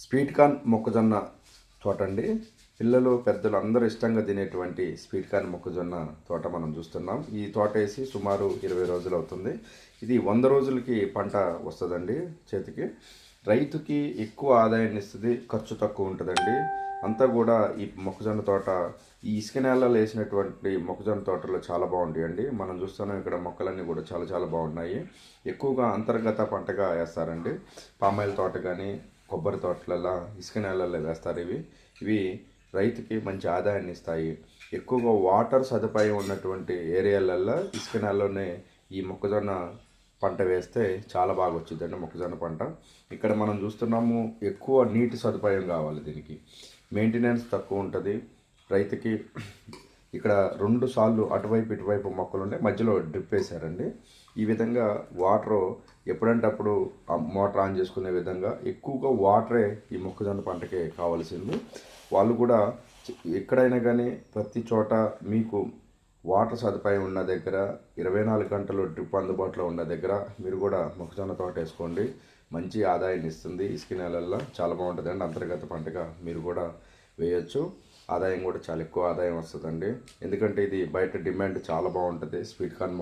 Sweet corn మొక్కజొన్న తోట అండి. పిల్లలు పెద్దలు అందరూ ఇష్టంగా తినేటువంటి స్వీట్ కార్న్ మొక్కజొన్న తోట మనం చూస్తున్నాం. ఈ తోట వేసి సుమారు 20 రోజులు అవుతుంది. ఇది 100 రోజులకి పంట వస్తుందండి చేతికి. రైతుకి ఎక్కువ ఆదాయాన్ని ఇస్తుంది, ఖర్చు తక్కువ ఉంటుందండి. అంతా కూడా ఈ మొక్కజొన్న తోట ఈ ఇసుక నేలలో వేసినటువంటి మొక్కజొన్న తోటలో చాలా బాగుంటాయండి. మనం చూస్తున్నాం ఇక్కడ మొక్కలన్నీ కూడా చాలా చాలా బాగున్నాయి. ఎక్కువగా అంతర్గత పంటగా వేస్తారండి. పామాయిల్ తోట కానీ కొబ్బరి తోటలలో ఇసుక నేలల్లో వేస్తారు. ఇవి రైతుకి మంచి ఆదాయాన్ని ఇస్తాయి. ఎక్కువగా వాటర్ సదుపాయం ఉన్నటువంటి ఏరియాలల్లో ఇసుక నేలలోనే ఈ మొక్కజొన్న పంట వేస్తే చాలా బాగా వచ్చిందండి మొక్కజొన్న పంట. ఇక్కడ మనం చూస్తున్నాము ఎక్కువ నీటి సదుపాయం కావాలి దీనికి. మెయింటెనెన్స్ తక్కువ ఉంటుంది రైతుకి. ఇక్కడ 2 సార్లు అటువైపు ఇటువైపు మొక్కలు ఉండే మధ్యలో డ్రిప్ వేశారండి. ఈ విధంగా వాటర్ ఎప్పుడంటే అప్పుడు మోటార్ ఆన్ చేసుకునే విధంగా ఎక్కువగా వాటరే ఈ మొక్కజొన్న పంటకే కావాల్సింది. వాళ్ళు కూడా ఎక్కడైనా కానీ ప్రతి చోట మీకు వాటర్ సదుపాయం ఉన్న దగ్గర 24 గంటలు డ్రిప్ అందుబాటులో ఉన్న దగ్గర మీరు కూడా మొక్కజొన్న తోట వేసుకోండి. మంచి ఆదాయాన్ని ఇస్తుంది. ఇసుక నేలల్లో చాలా బాగుంటుందండి. అంతర్గత పంటగా మీరు కూడా వేయచ్చు. ఆదాయం కూడా చాలా ఎక్కువ ఆదాయం వస్తుందండి. ఎందుకంటే ఇది బయట డిమాండ్ చాలా బాగుంటుంది స్వీట్ కార్న్